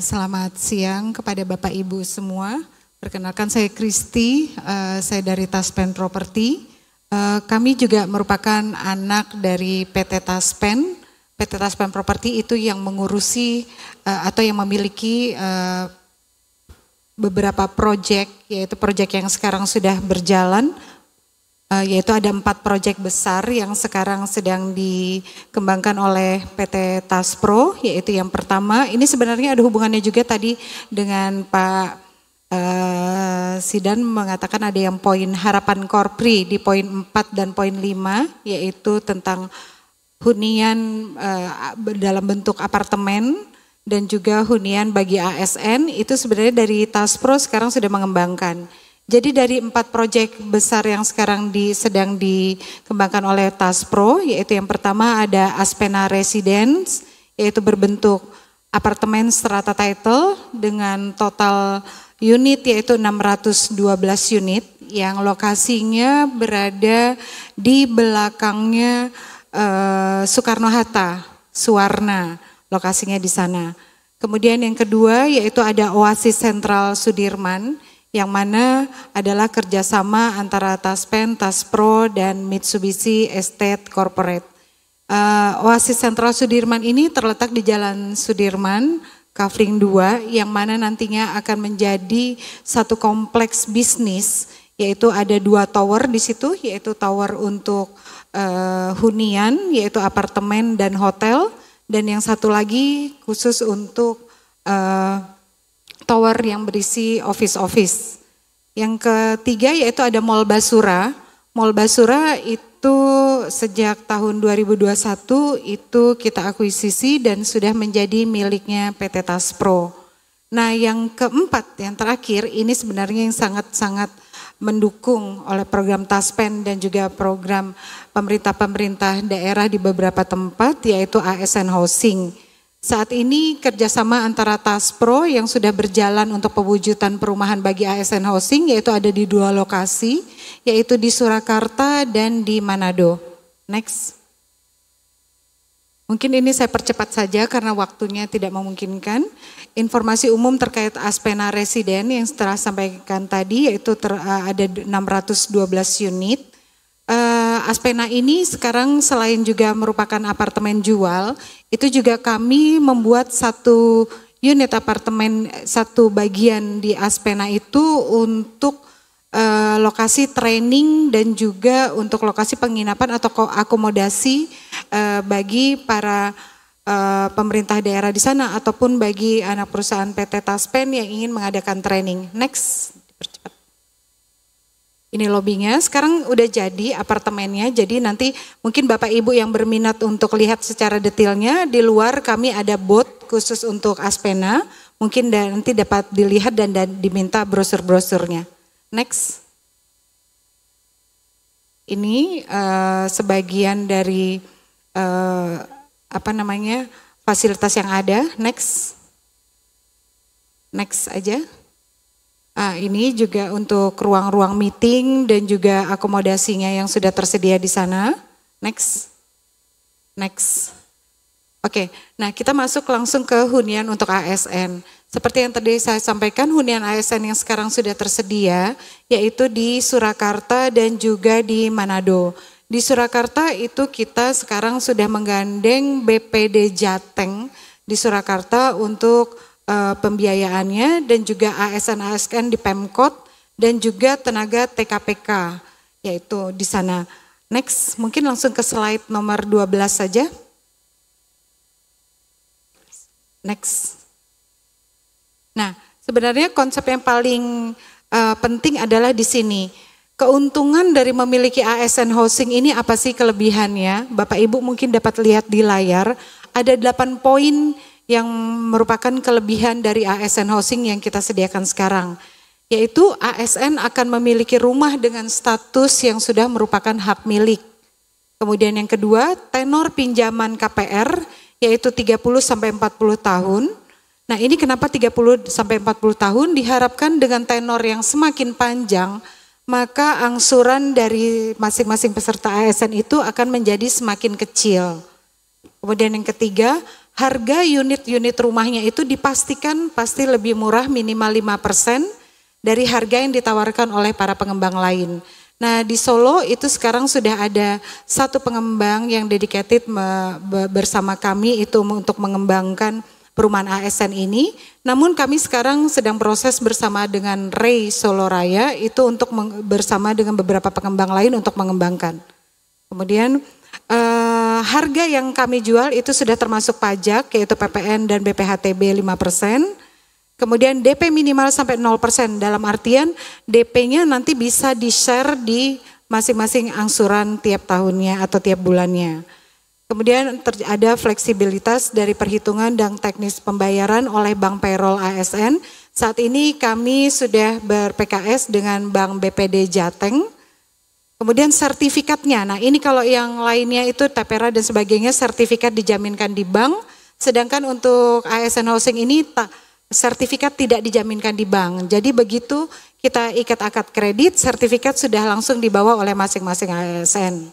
Selamat siang kepada Bapak Ibu semua. Perkenalkan saya Kristi, saya dari Taspen Property. Kami juga merupakan anak dari PT Taspen. PT Taspen Property itu yang mengurusi atau yang memiliki beberapa proyek, yaitu proyek yang sekarang sudah berjalan. Yaitu ada 4 proyek besar yang sekarang sedang dikembangkan oleh PT Taspro, yaitu yang pertama, ini sebenarnya ada hubungannya juga tadi dengan Pak Sidan mengatakan ada yang poin harapan Korpri di poin 4 dan poin 5, yaitu tentang hunian dalam bentuk apartemen dan juga hunian bagi ASN, itu sebenarnya dari Taspro sekarang sudah mengembangkan. Jadi dari 4 proyek besar yang sekarang sedang dikembangkan oleh Taspro, yaitu yang pertama ada Aspena Residence, yaitu berbentuk apartemen strata title dengan total unit yaitu 612 unit yang lokasinya berada di belakangnya Soekarno-Hatta, Suwarna, lokasinya di sana. Kemudian yang kedua yaitu ada Oasis Sentral Sudirman, yang mana adalah kerjasama antara Taspen, Taspro, dan Mitsubishi Estate Corporate. Oasis Sentral Sudirman ini terletak di Jalan Sudirman, Kavling 2, yang mana nantinya akan menjadi satu kompleks bisnis, yaitu ada 2 tower di situ, yaitu tower untuk hunian, yaitu apartemen dan hotel, dan yang satu lagi khusus untuk tower yang berisi office-office. Yang ketiga yaitu ada Mall Basura. Mall Basura itu sejak tahun 2021 itu kita akuisisi dan sudah menjadi miliknya PT Taspro. Nah yang keempat, yang terakhir ini sebenarnya yang sangat-sangat mendukung oleh program Taspen dan juga program pemerintah-pemerintah daerah di beberapa tempat, yaitu ASN Housing. Saat ini kerjasama antara Taspro yang sudah berjalan untuk pewujudan perumahan bagi ASN Housing, yaitu ada di 2 lokasi, yaitu di Surakarta dan di Manado. Next. Mungkin ini saya percepat saja karena waktunya tidak memungkinkan. Informasi umum terkait Aspena Residen yang setelah sampaikan tadi, yaitu ada 612 unit. Aspena ini sekarang selain juga merupakan apartemen jual, itu juga kami membuat satu unit apartemen, satu bagian di Aspena itu untuk lokasi training dan juga untuk lokasi penginapan atau akomodasi bagi para pemerintah daerah di sana ataupun bagi anak perusahaan PT Taspen yang ingin mengadakan training. Next, dipercepat. Ini lobbynya, sekarang udah jadi apartemennya, jadi nanti mungkin Bapak Ibu yang berminat untuk lihat secara detailnya, di luar kami ada booth khusus untuk Aspena, mungkin nanti dapat dilihat dan diminta brosur-brosurnya. Next. Ini sebagian dari fasilitas yang ada. Next. Next aja. Ini juga untuk ruang-ruang meeting dan juga akomodasinya yang sudah tersedia di sana. Next. Next. Oke, nah kita masuk langsung ke hunian untuk ASN. Seperti yang tadi saya sampaikan, hunian ASN yang sekarang sudah tersedia, yaitu di Surakarta dan juga di Manado. Di Surakarta itu kita sekarang sudah menggandeng BPD Jateng di Surakarta untuk pembiayaannya dan juga ASN-ASN di Pemkot dan juga tenaga TKPK yaitu di sana. Next, mungkin langsung ke slide nomor 12 saja. Next. Nah, sebenarnya konsep yang paling penting adalah di sini. Keuntungan dari memiliki ASN Housing ini apa sih kelebihannya? Bapak Ibu mungkin dapat lihat di layar, ada 8 poin yang merupakan kelebihan dari ASN Housing yang kita sediakan sekarang. Yaitu ASN akan memiliki rumah dengan status yang sudah merupakan hak milik. Kemudian yang kedua, tenor pinjaman KPR yaitu 30 sampai 40 tahun. Nah, ini kenapa 30 sampai 40 tahun? Diharapkan dengan tenor yang semakin panjang, maka angsuran dari masing-masing peserta ASN itu akan menjadi semakin kecil. Kemudian yang ketiga, harga unit-unit rumahnya itu dipastikan pasti lebih murah minimal 5% dari harga yang ditawarkan oleh para pengembang lain. Nah di Solo itu sekarang sudah ada satu pengembang yang dedicated bersama kami itu untuk mengembangkan perumahan ASN ini. Namun kami sekarang sedang proses bersama dengan Ray Solo Raya itu untuk bersama dengan beberapa pengembang lain untuk mengembangkan. Kemudian harga yang kami jual itu sudah termasuk pajak yaitu PPN dan BPHTB 5%. Kemudian DP minimal sampai 0% dalam artian DP-nya nanti bisa di-share di masing-masing angsuran tiap tahunnya atau tiap bulannya. Kemudian ada fleksibilitas dari perhitungan dan teknis pembayaran oleh Bank Payroll ASN. Saat ini kami sudah ber-PKS dengan Bank BPD Jateng. Kemudian sertifikatnya, nah ini kalau yang lainnya itu Tapera dan sebagainya sertifikat dijaminkan di bank, sedangkan untuk ASN Housing ini sertifikat tidak dijaminkan di bank. Jadi begitu kita ikat akad kredit, sertifikat sudah langsung dibawa oleh masing-masing ASN.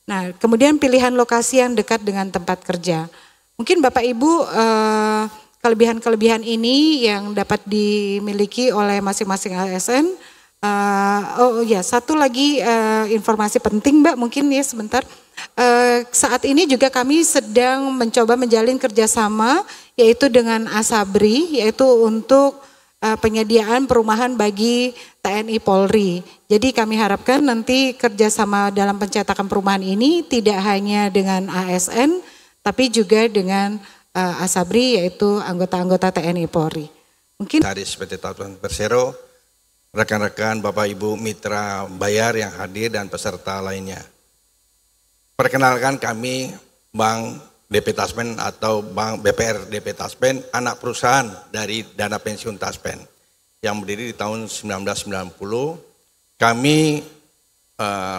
Nah kemudian pilihan lokasi yang dekat dengan tempat kerja. Mungkin Bapak Ibu kelebihan-kelebihan ini yang dapat dimiliki oleh masing-masing ASN. Satu lagi informasi penting Mbak mungkin ya sebentar. Saat ini juga kami sedang mencoba menjalin kerjasama yaitu dengan Asabri yaitu untuk penyediaan perumahan bagi TNI Polri. Jadi kami harapkan nanti kerjasama dalam pencetakan perumahan ini tidak hanya dengan ASN tapi juga dengan Asabri yaitu anggota-anggota TNI Polri. Mungkin dari PT Taspen Persero, rekan-rekan Bapak Ibu mitra bayar yang hadir dan peserta lainnya. Perkenalkan kami Bank DP Taspen atau Bank BPR DP Taspen, anak perusahaan dari Dana Pensiun Taspen yang berdiri di tahun 1990. Kami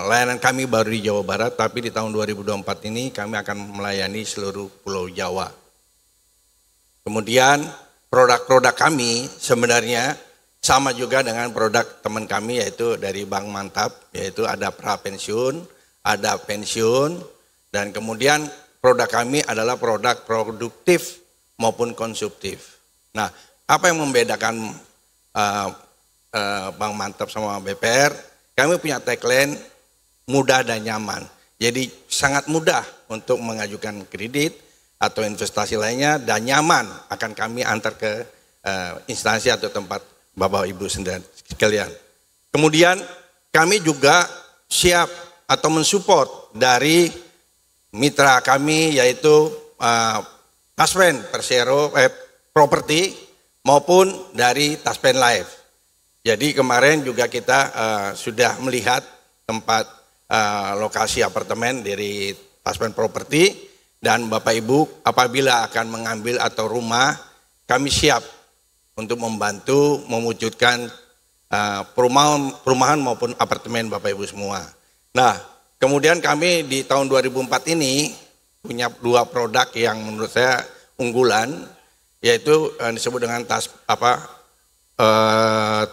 layanan kami baru di Jawa Barat, tapi di tahun 2024 ini kami akan melayani seluruh Pulau Jawa. Kemudian produk-produk kami sebenarnya sama juga dengan produk teman kami yaitu dari Bank Mantap, yaitu ada pra-pensiun, ada pensiun, dan kemudian produk kami adalah produk produktif maupun konsumtif. Nah, apa yang membedakan Bank Mantap sama BPR? Kami punya tagline mudah dan nyaman. Jadi sangat mudah untuk mengajukan kredit atau investasi lainnya dan nyaman akan kami antar ke instansi atau tempat Bapak Ibu sekalian. Kemudian kami juga siap atau mensupport dari mitra kami yaitu Taspen Persero Property maupun dari Taspen Life. Jadi kemarin juga kita sudah melihat tempat lokasi apartemen dari Taspen Property dan Bapak Ibu apabila akan mengambil atau rumah kami siap untuk membantu mewujudkan perumahan maupun apartemen Bapak Ibu semua. Nah, kemudian kami di tahun 2004 ini punya dua produk yang menurut saya unggulan, yaitu disebut dengan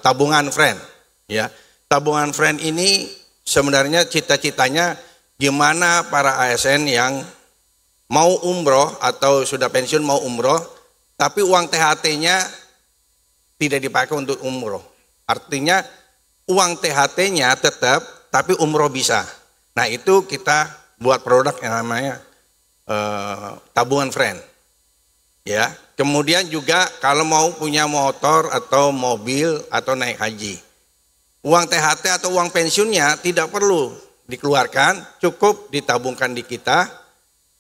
tabungan friend. Ya, tabungan friend ini sebenarnya cita-citanya gimana para ASN yang mau umroh atau sudah pensiun mau umroh, tapi uang THT-nya tidak dipakai untuk umroh. Artinya uang THT-nya tetap, tapi umroh bisa. Nah itu kita buat produk yang namanya tabungan friend. Ya. Kemudian juga kalau mau punya motor atau mobil atau naik haji, uang THT atau uang pensiunnya tidak perlu dikeluarkan, cukup ditabungkan di kita.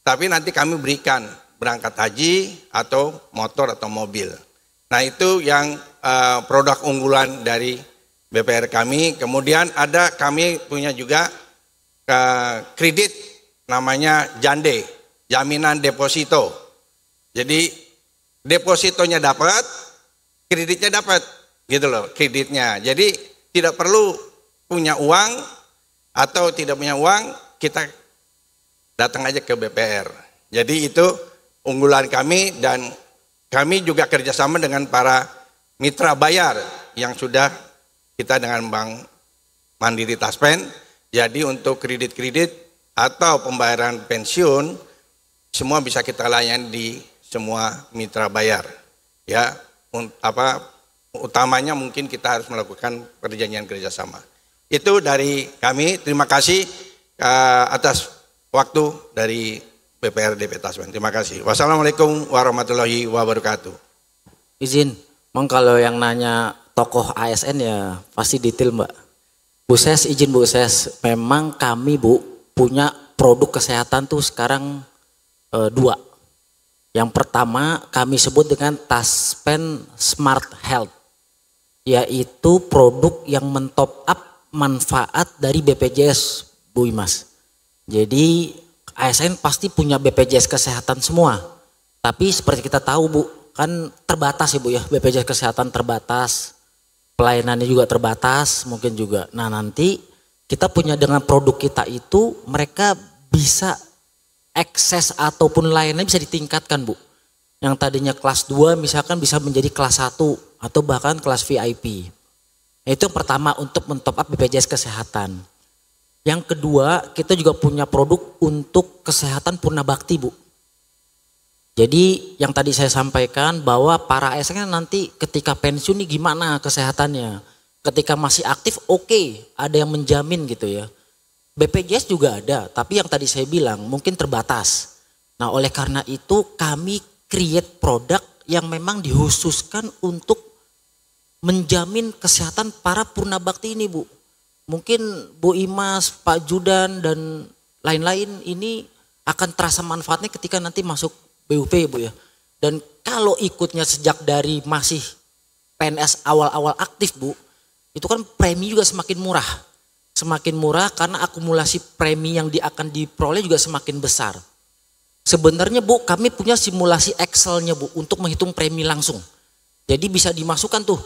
Tapi nanti kami berikan berangkat haji atau motor atau mobil. Nah itu yang produk unggulan dari BPR kami. Kemudian ada kami punya juga kredit namanya Jande, jaminan deposito. Jadi depositonya dapat, kreditnya dapat, gitu loh kreditnya. Jadi tidak perlu punya uang atau tidak punya uang, kita datang aja ke BPR. Jadi itu unggulan kami dan kami juga kerjasama dengan para mitra bayar yang sudah kita dengan Bank Mandiri Taspen. Jadi untuk kredit-kredit atau pembayaran pensiun semua bisa kita layani di semua mitra bayar. Ya, utamanya mungkin kita harus melakukan perjanjian kerjasama. Itu dari kami. Terima kasih atas waktu dari BPR DP Taspen. Terima kasih. Wassalamualaikum warahmatullahi wabarakatuh. Izin, kalau yang nanya tokoh ASN ya pasti detail Mbak. Bu Ses, izin Bu Ses, memang kami Bu punya produk kesehatan tuh sekarang 2. Yang pertama kami sebut dengan Taspen Smart Health, yaitu produk yang mentop up manfaat dari BPJS Bu Imas. Jadi ASN pasti punya BPJS kesehatan semua, tapi seperti kita tahu Bu, kan terbatas ya Bu ya, BPJS kesehatan terbatas, pelayanannya juga terbatas mungkin juga. Nah nanti kita punya dengan produk kita itu mereka bisa akses ataupun layanannya bisa ditingkatkan Bu. Yang tadinya kelas 2 misalkan bisa menjadi kelas 1 atau bahkan kelas VIP. Itu yang pertama untuk mentop up BPJS kesehatan. Yang kedua kita juga punya produk untuk kesehatan purna bakti Bu. Jadi yang tadi saya sampaikan bahwa para ASN nanti ketika pensiun nih gimana kesehatannya. Ketika masih aktif oke, ada yang menjamin gitu ya. BPJS juga ada, tapi yang tadi saya bilang mungkin terbatas. Nah oleh karena itu kami create produk yang memang dikhususkan untuk menjamin kesehatan para purna bakti ini Bu. Mungkin Bu Imas, Pak Judan dan lain-lain ini akan terasa manfaatnya ketika nanti masuk BUP Bu ya. Dan kalau ikutnya sejak dari masih PNS awal-awal aktif Bu, itu kan premi juga semakin murah. Semakin murah karena akumulasi premi yang akan diperoleh juga semakin besar. Sebenarnya Bu kami punya simulasi Excelnya Bu untuk menghitung premi langsung. Jadi bisa dimasukkan tuh,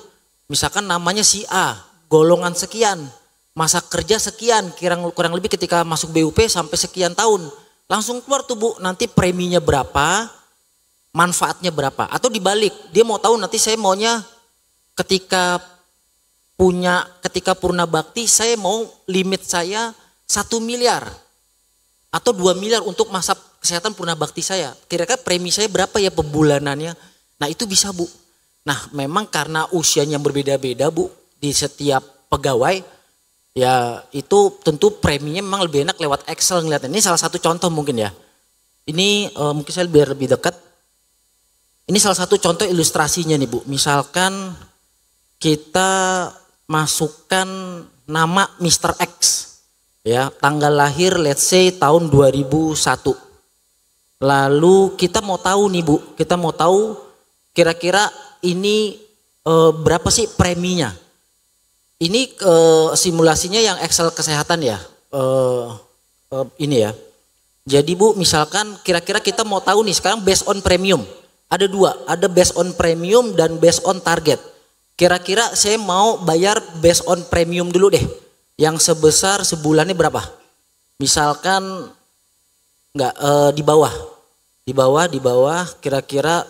misalkan namanya si A, golongan sekian, masa kerja sekian, kurang lebih ketika masuk BUP sampai sekian tahun. Langsung keluar tuh Bu, nanti preminya berapa, manfaatnya berapa. Atau dibalik, dia mau tahu nanti saya maunya ketika purna bakti saya mau limit saya 1 miliar atau 2 miliar untuk masa kesehatan purna bakti saya. Kira-kira premi saya berapa ya per bulanannya. Nah itu bisa Bu. Nah memang karena usianya yang berbeda-beda Bu di setiap pegawai. Ya itu tentu preminya memang lebih enak lewat Excel ngeliatnya. Ini salah satu contoh mungkin ya. Ini mungkin saya biar lebih dekat. Ini salah satu contoh ilustrasinya nih Bu. Misalkan kita masukkan nama Mr. X. Ya, tanggal lahir let's say tahun 2001. Lalu kita mau tahu nih Bu. Kita mau tahu kira-kira ini berapa sih preminya. Ini simulasinya yang Excel kesehatan ya, ini ya. Jadi Bu misalkan kira-kira kita mau tahu nih sekarang based on premium. Ada 2, ada based on premium dan based on target. Kira-kira saya mau bayar based on premium dulu deh. Yang sebesar sebulannya berapa? Misalkan enggak di bawah kira-kira.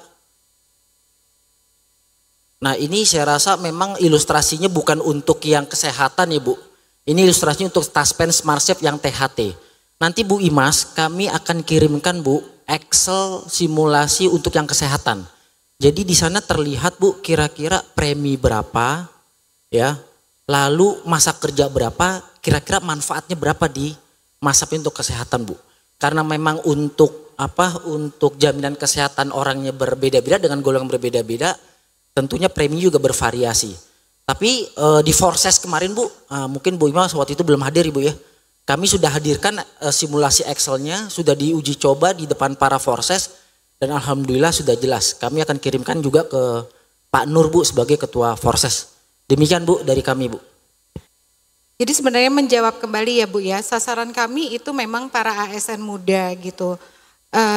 Nah ini saya rasa memang ilustrasinya bukan untuk yang kesehatan ya Bu. Ini ilustrasinya untuk Taspen Smart Chef yang THT. Nanti Bu Imas kami akan kirimkan Bu Excel simulasi untuk yang kesehatan. Jadi di sana terlihat Bu kira-kira premi berapa ya. Lalu masa kerja berapa, kira-kira manfaatnya berapa di masa untuk kesehatan Bu. Karena memang untuk jaminan kesehatan orangnya berbeda-beda dengan golongan berbeda-beda. Tentunya premi juga bervariasi. Tapi di Forces kemarin Bu, mungkin Bu Imas waktu itu belum hadir Ibu ya. Kami sudah hadirkan simulasi Excelnya, sudah diuji coba di depan para Forces. Dan Alhamdulillah sudah jelas. Kami akan kirimkan juga ke Pak Nur Bu sebagai Ketua Forces. Demikian Bu dari kami Bu. Jadi sebenarnya menjawab kembali ya Bu ya, sasaran kami itu memang para ASN muda gitu.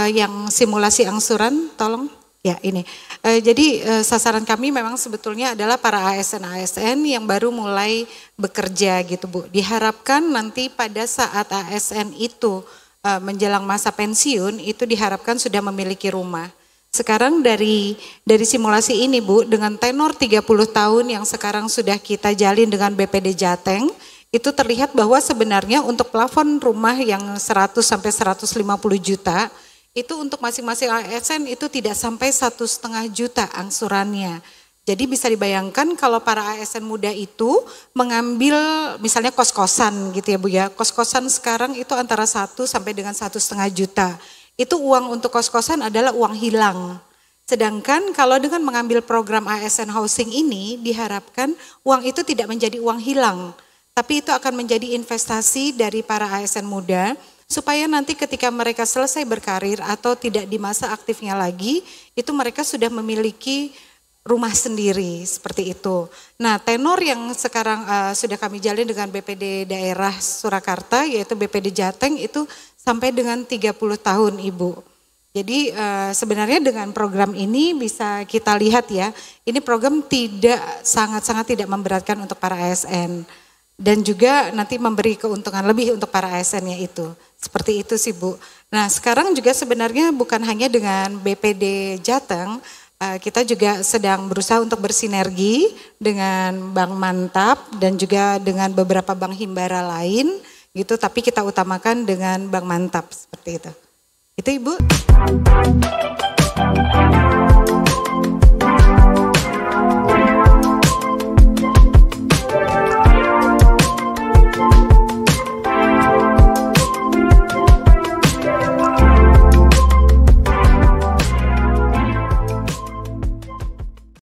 Yang simulasi angsuran tolong. Ya ini, jadi sasaran kami memang sebetulnya adalah para ASN-ASN yang baru mulai bekerja gitu Bu. Diharapkan nanti pada saat ASN itu menjelang masa pensiun itu diharapkan sudah memiliki rumah. Sekarang dari simulasi ini Bu, dengan tenor 30 tahun yang sekarang sudah kita jalin dengan BPD Jateng, itu terlihat bahwa sebenarnya untuk plafon rumah yang 100 sampai 150 juta, itu untuk masing-masing ASN itu tidak sampai 1,5 juta angsurannya. Jadi bisa dibayangkan kalau para ASN muda itu mengambil misalnya kos-kosan gitu ya Bu ya. Kos-kosan sekarang itu antara 1 sampai dengan 1,5 juta. Itu uang untuk kos-kosan adalah uang hilang. Sedangkan kalau dengan mengambil program ASN Housing ini diharapkan uang itu tidak menjadi uang hilang. Tapi itu akan menjadi investasi dari para ASN muda supaya nanti ketika mereka selesai berkarir atau tidak di masa aktifnya lagi, itu mereka sudah memiliki rumah sendiri seperti itu. Nah, tenor yang sekarang sudah kami jalin dengan BPD daerah Surakarta yaitu BPD Jateng itu sampai dengan 30 tahun Ibu. Jadi sebenarnya dengan program ini bisa kita lihat ya, ini program sangat-sangat tidak memberatkan untuk para ASN dan juga nanti memberi keuntungan lebih untuk para ASN-nya itu. Seperti itu sih Bu. Nah, sekarang juga sebenarnya bukan hanya dengan BPD Jateng, kita juga sedang berusaha untuk bersinergi dengan Bank Mantap dan juga dengan beberapa bank himbara lain gitu, tapi kita utamakan dengan Bank Mantap seperti itu. Itu Ibu.